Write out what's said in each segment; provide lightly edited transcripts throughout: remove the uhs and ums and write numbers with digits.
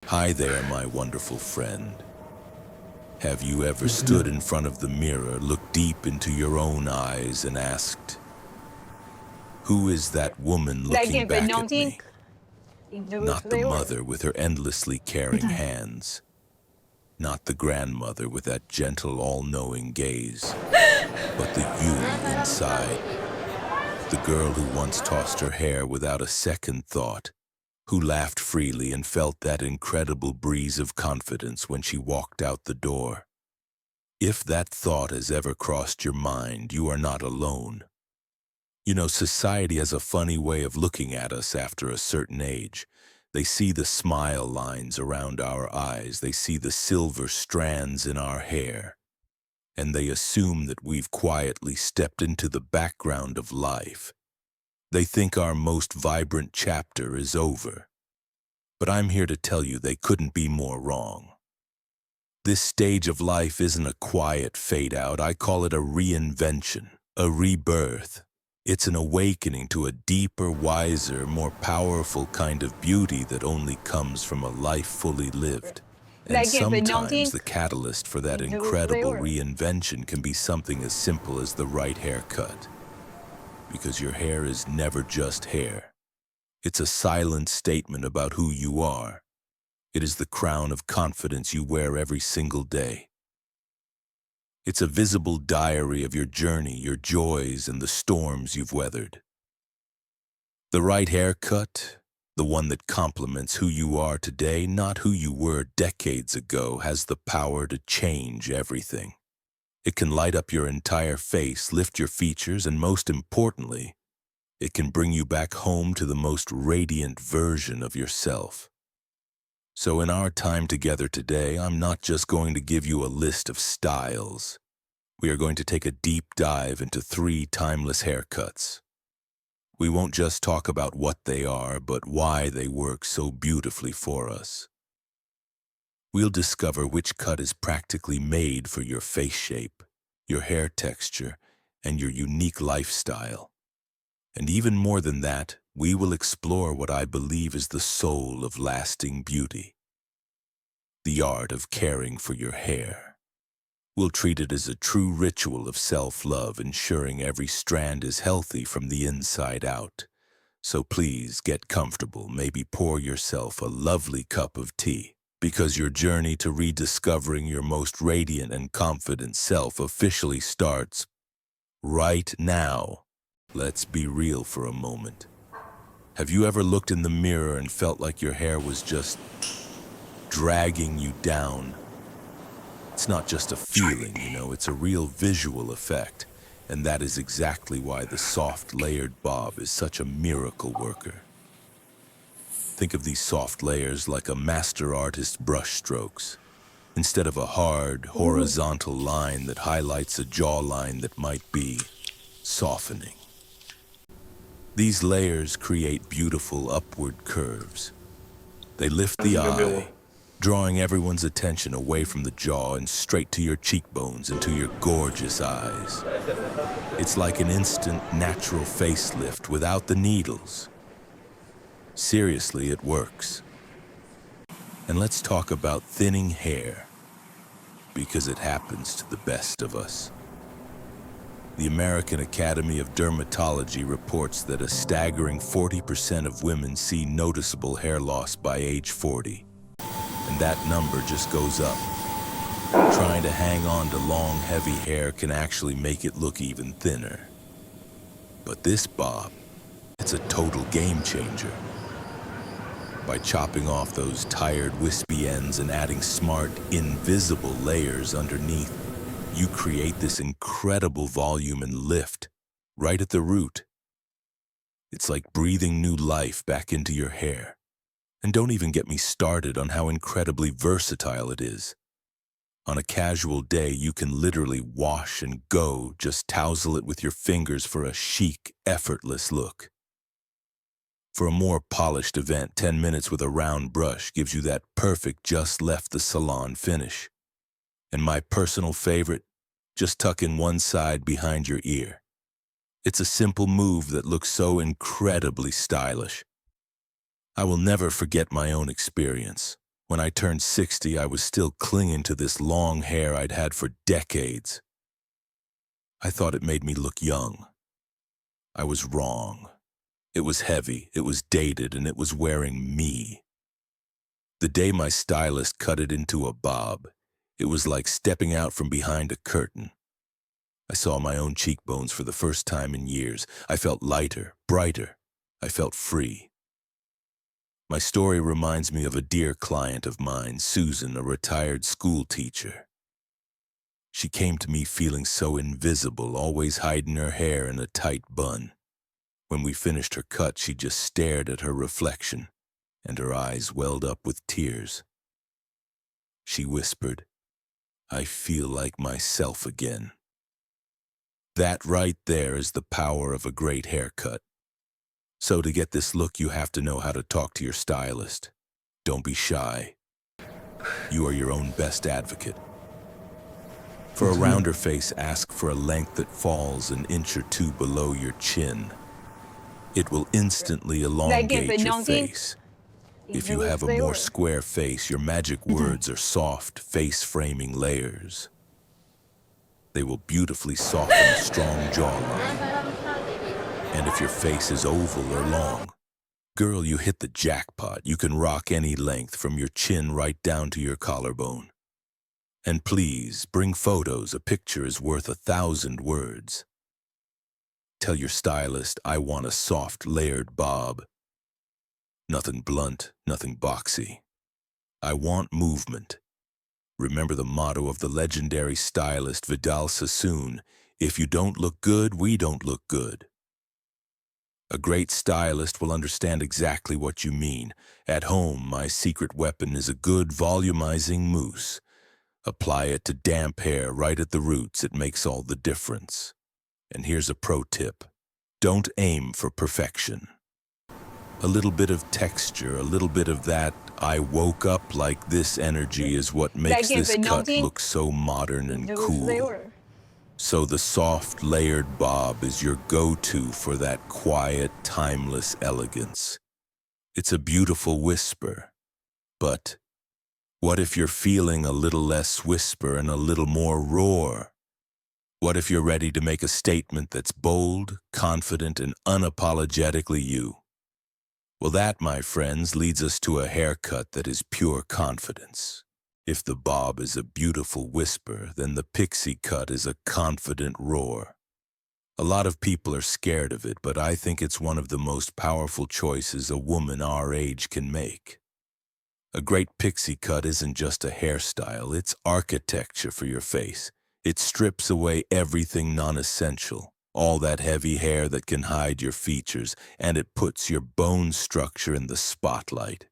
Hi there, my wonderful friend. Have you ever stood in front of the mirror, looked deep into your own eyes, and asked, who is that woman looking back at me? Not the mother with her endlessly caring hands, not the grandmother with that gentle, all-knowing gaze, but the you inside, the girl who once tossed her hair without a second thought, who laughed freely and felt that incredible breeze of confidence when she walked out the door. If that thought has ever crossed your mind, you are not alone. You know, society has a funny way of looking at us after a certain age. They see the smile lines around our eyes, they see the silver strands in our hair, and they assume that we've quietly stepped into the background of life. They think our most vibrant chapter is over. But I'm here to tell you they couldn't be more wrong. This stage of life isn't a quiet fade-out. I call it a reinvention, a rebirth. It's an awakening to a deeper, wiser, more powerful kind of beauty that only comes from a life fully lived. And sometimes the catalyst for that incredible reinvention can be something as simple as the right haircut. Because your hair is never just hair. It's a silent statement about who you are. It is the crown of confidence you wear every single day. It's a visible diary of your journey, your joys, and the storms you've weathered. The right haircut, the one that complements who you are today, not who you were decades ago, has the power to change everything. It can light up your entire face, lift your features, and most importantly, it can bring you back home to the most radiant version of yourself. So in our time together today, I'm not just going to give you a list of styles. We are going to take a deep dive into 3 timeless haircuts. We won't just talk about what they are, but why they work so beautifully for us. We'll discover which cut is practically made for your face shape, your hair texture, and your unique lifestyle. And even more than that, we will explore what I believe is the soul of lasting beauty. The art of caring for your hair. We'll treat it as a true ritual of self-love, ensuring every strand is healthy from the inside out. So please get comfortable, maybe pour yourself a lovely cup of tea, because your journey to rediscovering your most radiant and confident self officially starts right now. Let's be real for a moment. Have you ever looked in the mirror and felt like your hair was just dragging you down? It's not just a feeling, you know, it's a real visual effect. And that is exactly why the soft layered bob is such a miracle worker. Think of these soft layers like a master artist's brush strokes, instead of a hard, horizontal line that highlights a jawline that might be softening. These layers create beautiful upward curves. They lift the eye, drawing everyone's attention away from the jaw and straight to your cheekbones and to your gorgeous eyes. It's like an instant, natural facelift without the needles. Seriously, it works. And let's talk about thinning hair, because it happens to the best of us. The American Academy of Dermatology reports that a staggering 40% of women see noticeable hair loss by age 40. And that number just goes up. Trying to hang on to long, heavy hair can actually make it look even thinner. But this bob, it's a total game changer. By chopping off those tired, wispy ends and adding smart, invisible layers underneath, you create this incredible volume and lift right at the root. It's like breathing new life back into your hair. And don't even get me started on how incredibly versatile it is. On a casual day, you can literally wash and go, just tousle it with your fingers for a chic, effortless look. For a more polished event, 10 minutes with a round brush gives you that perfect just left the salon finish. And my personal favorite, just tuck in one side behind your ear. It's a simple move that looks so incredibly stylish. I will never forget my own experience. When I turned 60, I was still clinging to this long hair I'd had for decades. I thought it made me look young. I was wrong. It was heavy, it was dated, and it was wearing me. The day my stylist cut it into a bob, it was like stepping out from behind a curtain. I saw my own cheekbones for the first time in years. I felt lighter, brighter. I felt free. My story reminds me of a dear client of mine, Susan, a retired school teacher. She came to me feeling so invisible, always hiding her hair in a tight bun. When we finished her cut, she just stared at her reflection, and her eyes welled up with tears. She whispered, "I feel like myself again." That right there is the power of a great haircut. So to get this look, you have to know how to talk to your stylist. Don't be shy. You are your own best advocate. For a rounder face, ask for a length that falls an inch or two below your chin. It will instantly elongate your face. If you have a more square face, your magic words are soft, face-framing layers. They will beautifully soften a strong jawline. And if your face is oval or long, girl, you hit the jackpot. You can rock any length from your chin right down to your collarbone. And please, bring photos. A picture is worth 1,000 words. Tell your stylist, I want a soft, layered bob. Nothing blunt, nothing boxy. I want movement. Remember the motto of the legendary stylist Vidal Sassoon, if you don't look good, we don't look good. A great stylist will understand exactly what you mean. At home, my secret weapon is a good volumizing mousse. Apply it to damp hair right at the roots. It makes all the difference. And here's a pro tip. Don't aim for perfection. A little bit of texture, a little bit of that I woke up like this energy is what makes this cut look so modern and cool. So the soft, layered bob is your go-to for that quiet, timeless elegance. It's a beautiful whisper. But what if you're feeling a little less whisper and a little more roar? What if you're ready to make a statement that's bold, confident, and unapologetically you? Well, that, my friends, leads us to a haircut that is pure confidence. If the bob is a beautiful whisper, then the pixie cut is a confident roar. A lot of people are scared of it, but I think it's one of the most powerful choices a woman our age can make. A great pixie cut isn't just a hairstyle, it's architecture for your face. It strips away everything non-essential, all that heavy hair that can hide your features, and it puts your bone structure in the spotlight.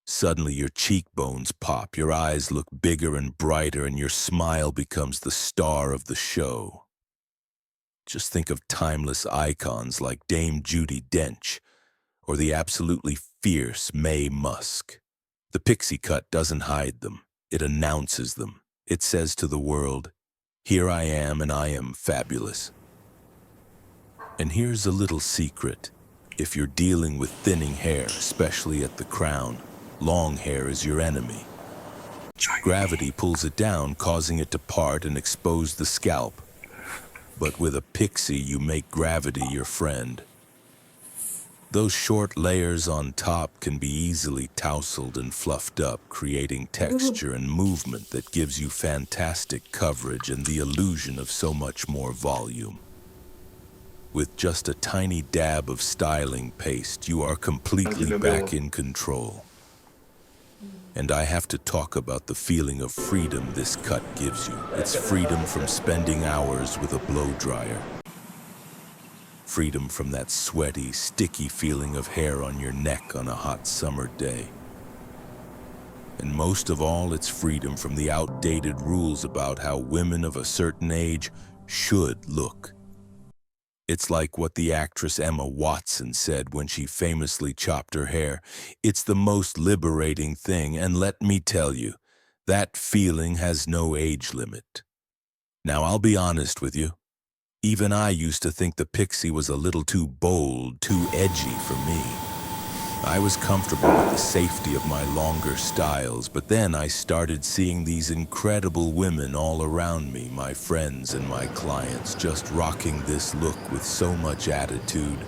Suddenly your cheekbones pop, your eyes look bigger and brighter, and your smile becomes the star of the show. Just think of timeless icons like Dame Judi Dench or the absolutely fierce Mae Musk. The pixie cut doesn't hide them, it announces them. It says to the world, here I am and I am fabulous. And here's a little secret. If you're dealing with thinning hair, especially at the crown, long hair is your enemy. Gravity pulls it down, causing it to part and expose the scalp. But with a pixie, you make gravity your friend. Those short layers on top can be easily tousled and fluffed up, creating texture and movement that gives you fantastic coverage and the illusion of so much more volume. With just a tiny dab of styling paste, you are completely back in control. And I have to talk about the feeling of freedom this cut gives you. It's freedom from spending hours with a blow dryer. Freedom from that sweaty, sticky feeling of hair on your neck on a hot summer day. And most of all, it's freedom from the outdated rules about how women of a certain age should look. It's like what the actress Emma Watson said when she famously chopped her hair. It's the most liberating thing, and let me tell you, that feeling has no age limit. Now, I'll be honest with you. Even I used to think the pixie was a little too bold, too edgy for me. I was comfortable with the safety of my longer styles, but then I started seeing these incredible women all around me, my friends and my clients, just rocking this look with so much attitude,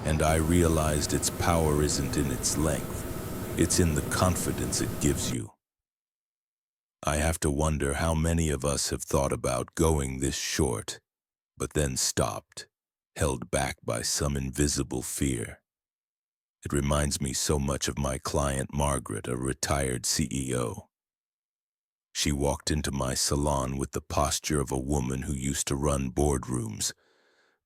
and I realized its power isn't in its length, it's in the confidence it gives you. I have to wonder how many of us have thought about going this short, but then stopped, held back by some invisible fear. It reminds me so much of my client Margaret, a retired CEO. She walked into my salon with the posture of a woman who used to run boardrooms,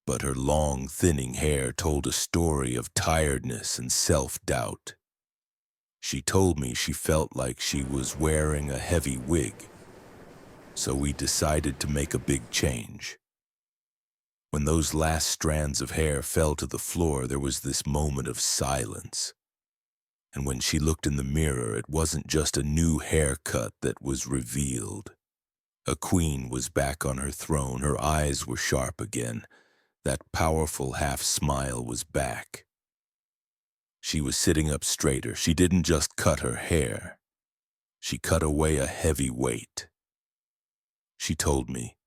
but her long, thinning hair told a story of tiredness and self-doubt. She told me she felt like she was wearing a heavy wig, so we decided to make a big change. When those last strands of hair fell to the floor, there was this moment of silence. And when she looked in the mirror, it wasn't just a new haircut that was revealed. A queen was back on her throne, her eyes were sharp again. That powerful half-smile was back. She was sitting up straighter. She didn't just cut her hair. She cut away a heavy weight. She told me,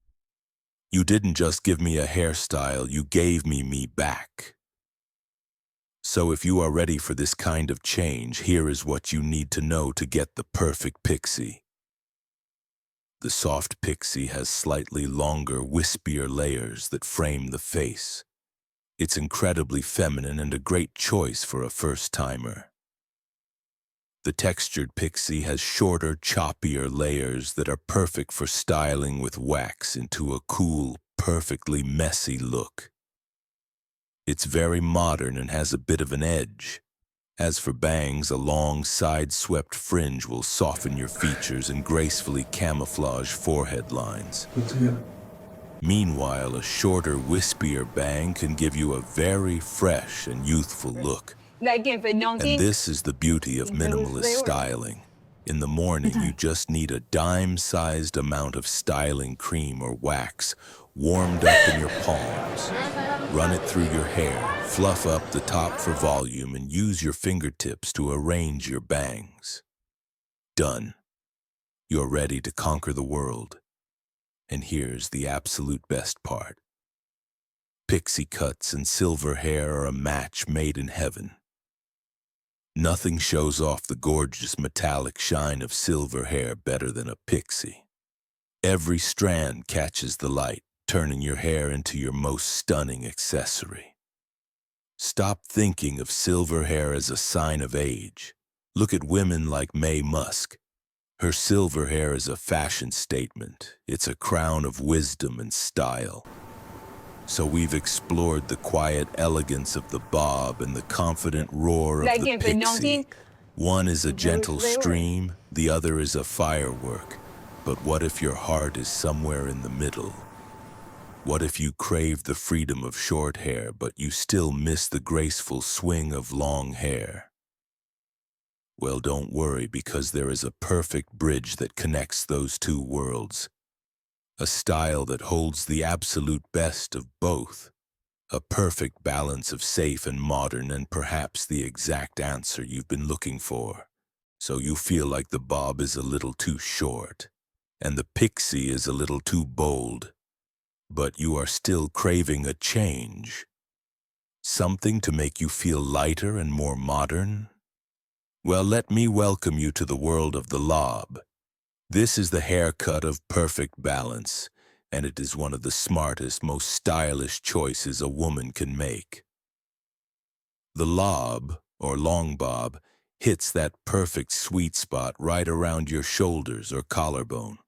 "You didn't just give me a hairstyle, you gave me back." So if you are ready for this kind of change, here is what you need to know to get the perfect pixie. The soft pixie has slightly longer, wispier layers that frame the face. It's incredibly feminine and a great choice for a first-timer. The textured pixie has shorter, choppier layers that are perfect for styling with wax into a cool, perfectly messy look. It's very modern and has a bit of an edge. As for bangs, a long, side-swept fringe will soften your features and gracefully camouflage forehead lines. Meanwhile, a shorter, wispier bang can give you a very fresh and youthful look. And this is the beauty of minimalist styling. In the morning, you just need a dime-sized amount of styling cream or wax warmed up in your palms. Run it through your hair, fluff up the top for volume, and use your fingertips to arrange your bangs. Done. You're ready to conquer the world. And here's the absolute best part. Pixie cuts and silver hair are a match made in heaven. Nothing shows off the gorgeous metallic shine of silver hair better than a pixie. Every strand catches the light, turning your hair into your most stunning accessory. Stop thinking of silver hair as a sign of age. Look at women like Mae Musk. Her silver hair is a fashion statement. It's a crown of wisdom and style. So we've explored the quiet elegance of the bob and the confident roar of the pixie. One is a gentle stream, the other is a firework. But what if your heart is somewhere in the middle? What if you crave the freedom of short hair, but you still miss the graceful swing of long hair? Well, don't worry, because there is a perfect bridge that connects those two worlds. A style that holds the absolute best of both. A perfect balance of safe and modern, and perhaps the exact answer you've been looking for. So you feel like the bob is a little too short, and the pixie is a little too bold. But you are still craving a change. Something to make you feel lighter and more modern? Well, let me welcome you to the world of the lob. This is the haircut of perfect balance, and it is one of the smartest, most stylish choices a woman can make. The lob, or long bob, hits that perfect sweet spot right around your shoulders or collarbone.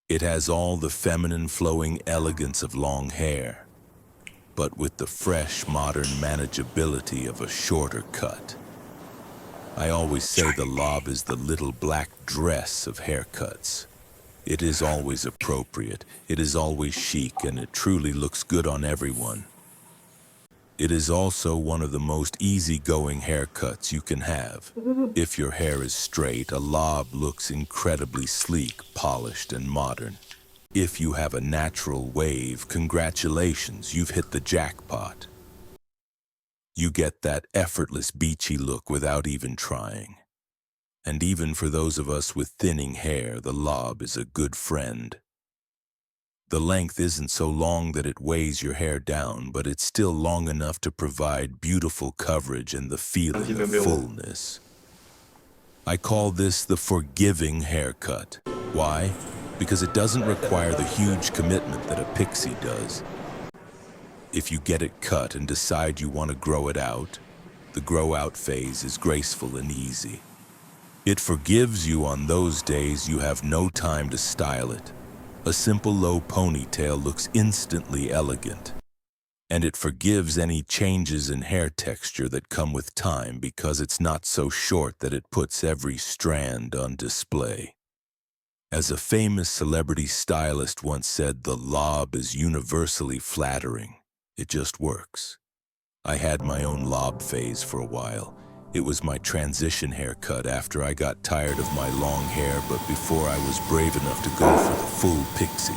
It has all the feminine flowing elegance of long hair, but with the fresh, modern manageability of a shorter cut. I always say the lob is the little black dress of haircuts. It is always appropriate, it is always chic, and it truly looks good on everyone. It is also one of the most easygoing haircuts you can have. If your hair is straight, a lob looks incredibly sleek, polished, and modern. If you have a natural wave, congratulations, you've hit the jackpot. You get that effortless beachy look without even trying. And even for those of us with thinning hair, the lob is a good friend. The length isn't so long that it weighs your hair down, but it's still long enough to provide beautiful coverage and the feeling of fullness. I call this the forgiving haircut. Why? Because it doesn't require the huge commitment that a pixie does. If you get it cut and decide you want to grow it out, the grow out phase is graceful and easy. It forgives you on those days you have no time to style it. A simple low ponytail looks instantly elegant. And it forgives any changes in hair texture that come with time because it's not so short that it puts every strand on display. As a famous celebrity stylist once said, the lob is universally flattering. It just works. I had my own lob phase for a while. It was my transition haircut after I got tired of my long hair, but before I was brave enough to go for the full pixie.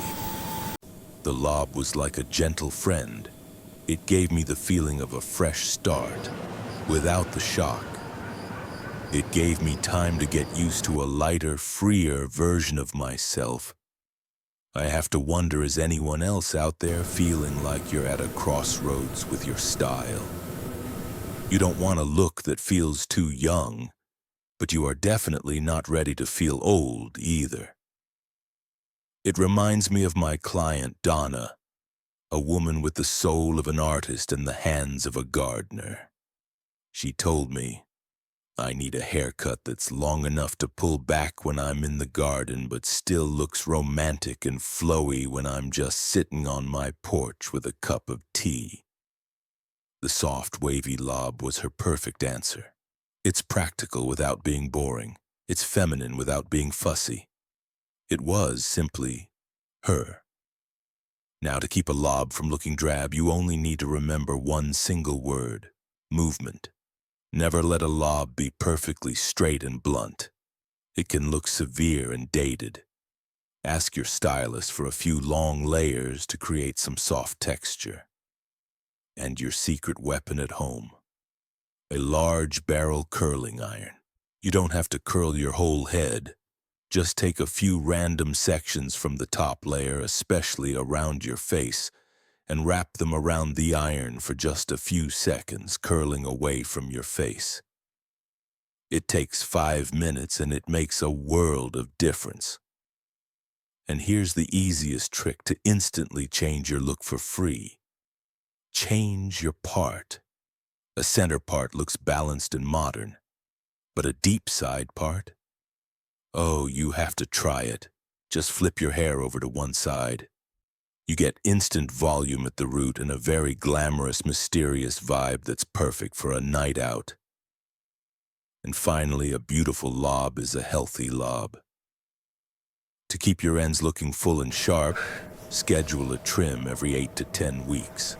The lob was like a gentle friend. It gave me the feeling of a fresh start, without the shock. It gave me time to get used to a lighter, freer version of myself. I have to wonder, is anyone else out there feeling like you're at a crossroads with your style? You don't want a look that feels too young, but you are definitely not ready to feel old either. It reminds me of my client Donna, a woman with the soul of an artist and the hands of a gardener. She told me, I need a haircut that's long enough to pull back when I'm in the garden but still looks romantic and flowy when I'm just sitting on my porch with a cup of tea. The soft, wavy lob was her perfect answer. It's practical without being boring. It's feminine without being fussy. It was simply her. Now, to keep a lob from looking drab, you only need to remember one single word: movement. Never let a lob be perfectly straight and blunt. It can look severe and dated. Ask your stylist for a few long layers to create some soft texture. And your secret weapon at home: a large barrel curling iron. You don't have to curl your whole head. Just take a few random sections from the top layer, especially around your face, and wrap them around the iron for just a few seconds, curling away from your face. It takes 5 minutes and it makes a world of difference. And here's the easiest trick to instantly change your look for free. Change your part. A center part looks balanced and modern, but a deep side part? Oh, you have to try it. Just flip your hair over to one side. You get instant volume at the root and a very glamorous, mysterious vibe that's perfect for a night out. And finally, a beautiful lob is a healthy lob. To keep your ends looking full and sharp, schedule a trim every 8 to 10 weeks.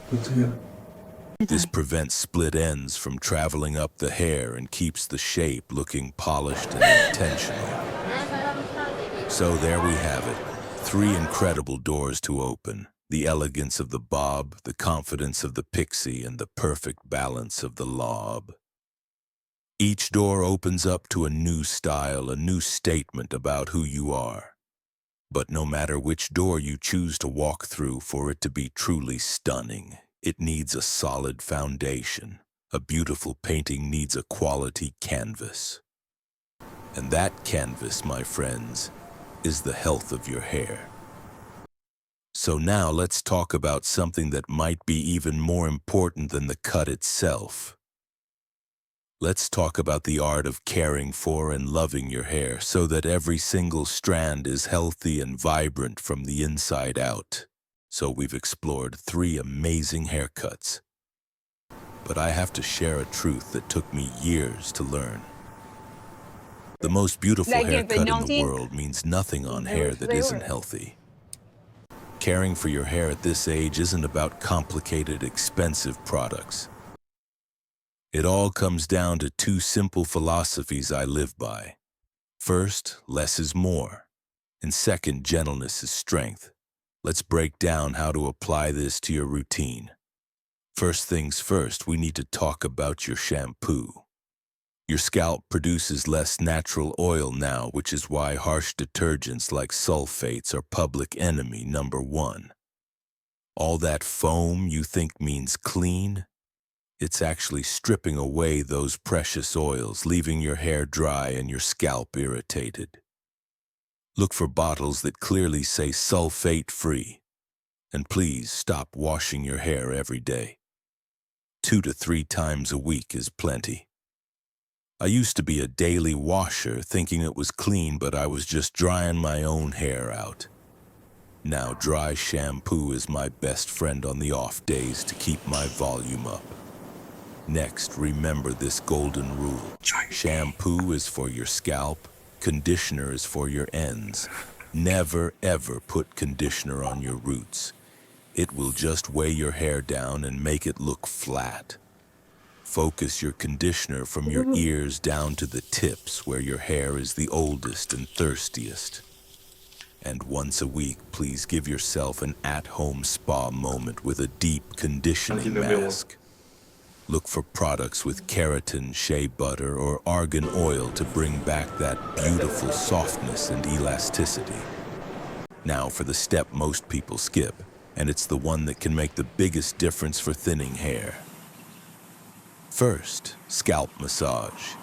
This prevents split ends from traveling up the hair and keeps the shape looking polished and intentional. So there we have it. 3 incredible doors to open: the elegance of the bob, the confidence of the pixie, and the perfect balance of the lob. Each door opens up to a new style, a new statement about who you are. But no matter which door you choose to walk through, for it to be truly stunning, it needs a solid foundation. A beautiful painting needs a quality canvas. And that canvas, my friends, is the health of your hair. So now let's talk about something that might be even more important than the cut itself. Let's talk about the art of caring for and loving your hair so that every single strand is healthy and vibrant from the inside out. So we've explored 3 amazing haircuts. But I have to share a truth that took me years to learn. The most beautiful haircut in the world means nothing on hair that isn't healthy. Caring for your hair at this age isn't about complicated, expensive products. It all comes down to 2 simple philosophies I live by. First, less is more. And second, gentleness is strength. Let's break down how to apply this to your routine. First things first, we need to talk about your shampoo. Your scalp produces less natural oil now, which is why harsh detergents like sulfates are public enemy number one. All that foam you think means clean, it's actually stripping away those precious oils, leaving your hair dry and your scalp irritated. Look for bottles that clearly say sulfate-free. And please stop washing your hair every day. 2 to 3 times a week is plenty. I used to be a daily washer, thinking it was clean, but I was just drying my own hair out. Now dry shampoo is my best friend on the off days to keep my volume up. Next, remember this golden rule. Shampoo is for your scalp, conditioner is for your ends. Never ever put conditioner on your roots. It will just weigh your hair down and make it look flat. Focus your conditioner from your ears down to the tips where your hair is the oldest and thirstiest. And once a week, please give yourself an at-home spa moment with a deep conditioning mask. Look for products with keratin, shea butter, or argan oil to bring back that beautiful softness and elasticity. Now for the step most people skip, and it's the one that can make the biggest difference for thinning hair. First, scalp massage.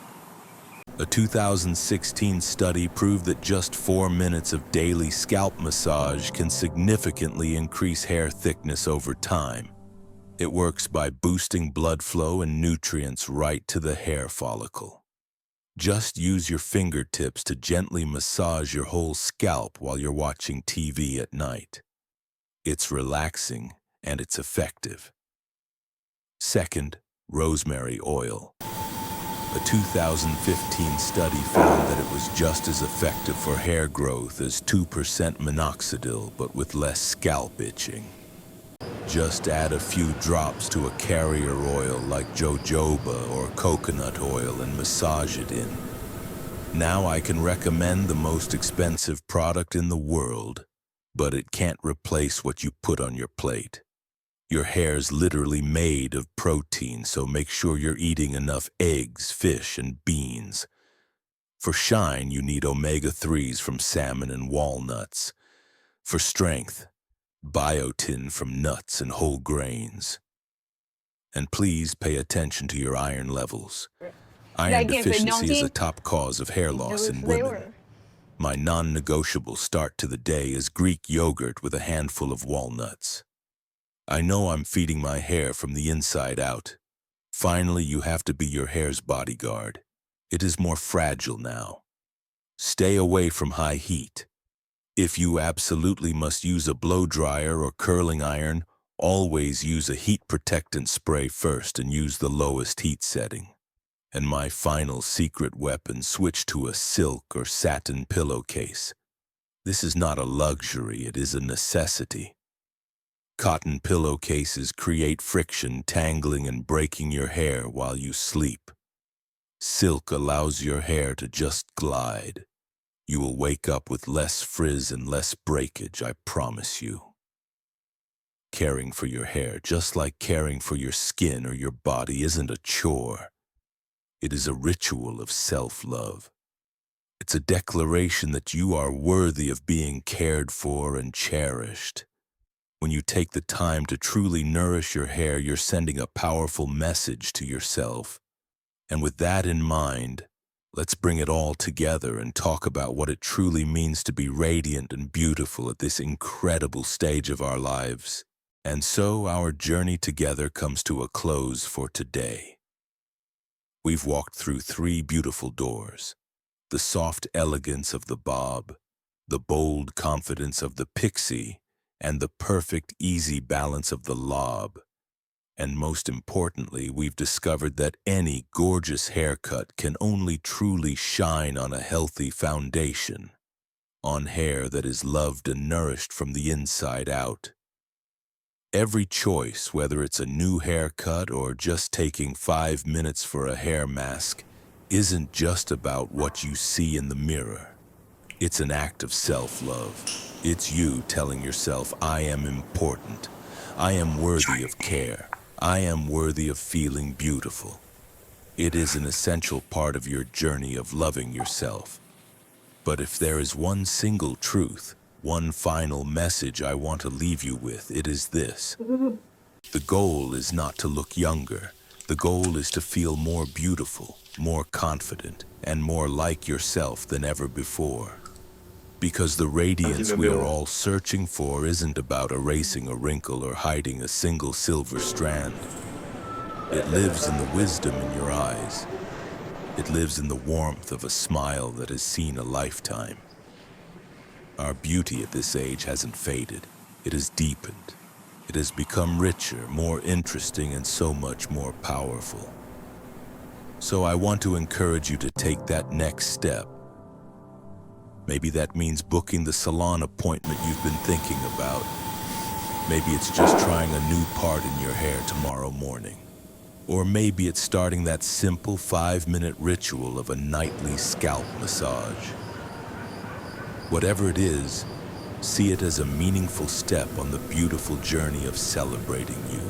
A 2016 study proved that just 4 minutes of daily scalp massage can significantly increase hair thickness over time. It works by boosting blood flow and nutrients right to the hair follicle. Just use your fingertips to gently massage your whole scalp while you're watching TV at night. It's relaxing and it's effective. Second, rosemary oil. A 2015 study found that it was just as effective for hair growth as 2% minoxidil, but with less scalp itching. Just add a few drops to a carrier oil like jojoba or coconut oil and massage it in. Now I can recommend the most expensive product in the world, but it can't replace what you put on your plate. Your hair's literally made of protein, so make sure you're eating enough eggs, fish, and beans. For shine, you need omega-3s from salmon and walnuts. For strength, biotin from nuts and whole grains. And please pay attention to your iron levels. Iron deficiency is a top cause of hair loss in women. My non-negotiable start to the day is Greek yogurt with a handful of walnuts. I know I'm feeding my hair from the inside out. Finally, you have to be your hair's bodyguard. It is more fragile now. Stay away from high heat. If you absolutely must use a blow dryer or curling iron, always use a heat protectant spray first and use the lowest heat setting. And my final secret weapon, switch to a silk or satin pillowcase. This is not a luxury, it is a necessity. Cotton pillowcases create friction, tangling and breaking your hair while you sleep. Silk allows your hair to just glide. You will wake up with less frizz and less breakage, I promise you. Caring for your hair, just like caring for your skin or your body, isn't a chore. It is a ritual of self-love. It's a declaration that you are worthy of being cared for and cherished. When you take the time to truly nourish your hair, you're sending a powerful message to yourself. And with that in mind, let's bring it all together and talk about what it truly means to be radiant and beautiful at this incredible stage of our lives. And so our journey together comes to a close for today. We've walked through 3 beautiful doors: the soft elegance of the bob, the bold confidence of the pixie, and the perfect easy balance of the lob. And most importantly, we've discovered that any gorgeous haircut can only truly shine on a healthy foundation, on hair that is loved and nourished from the inside out. Every choice, whether it's a new haircut or just taking 5 minutes for a hair mask, isn't just about what you see in the mirror. It's an act of self-love. It's you telling yourself, I am important. I am worthy of care. I am worthy of feeling beautiful. It is an essential part of your journey of loving yourself. But if there is one single truth, one final message I want to leave you with, it is this. The goal is not to look younger. The goal is to feel more beautiful, more confident, and more like yourself than ever before. Because the radiance we are all searching for isn't about erasing a wrinkle or hiding a single silver strand. It lives in the wisdom in your eyes. It lives in the warmth of a smile that has seen a lifetime. Our beauty at this age hasn't faded. It has deepened. It has become richer, more interesting, and so much more powerful. So I want to encourage you to take that next step. Maybe that means booking the salon appointment you've been thinking about. Maybe it's just trying a new part in your hair tomorrow morning. Or maybe it's starting that simple 5-minute ritual of a nightly scalp massage. Whatever it is, see it as a meaningful step on the beautiful journey of celebrating you.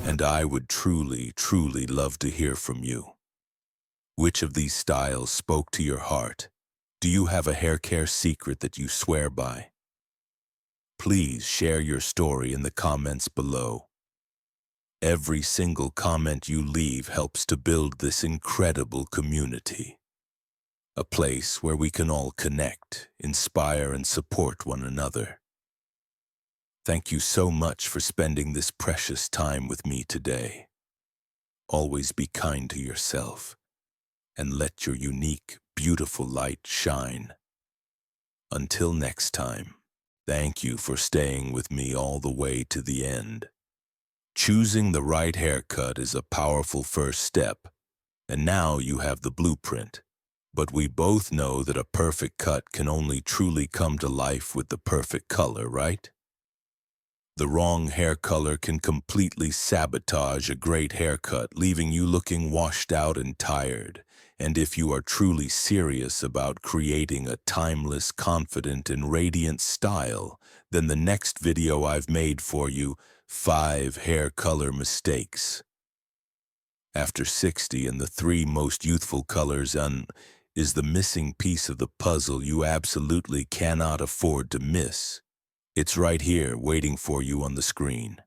And I would truly, truly love to hear from you. Which of these styles spoke to your heart? Do you have a hair care secret that you swear by? Please share your story in the comments below. Every single comment you leave helps to build this incredible community. A place where we can all connect, inspire, and support one another. Thank you so much for spending this precious time with me today. Always be kind to yourself, and let your unique, beautiful light shine. Until next time, thank you for staying with me all the way to the end. Choosing the right haircut is a powerful first step, and now you have the blueprint. But we both know that a perfect cut can only truly come to life with the perfect color, right? The wrong hair color can completely sabotage a great haircut, leaving you looking washed out and tired. And if you are truly serious about creating a timeless, confident, and radiant style, then the next video I've made for you, 5 hair color mistakes. After 60 and the 3 most youthful colors is the missing piece of the puzzle you absolutely cannot afford to miss. It's right here waiting for you on the screen.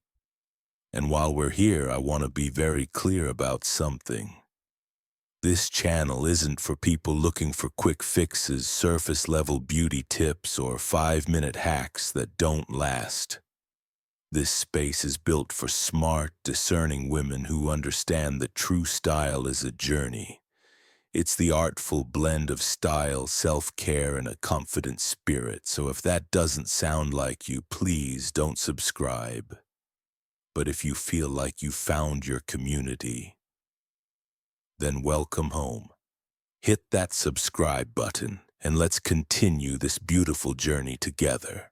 And while we're here, I want to be very clear about something. This channel isn't for people looking for quick fixes, surface-level beauty tips, or 5-minute hacks that don't last. This space is built for smart, discerning women who understand that true style is a journey. It's the artful blend of style, self-care, and a confident spirit. So if that doesn't sound like you, please don't subscribe. But if you feel like you found your community, then welcome home. Hit that subscribe button and let's continue this beautiful journey together.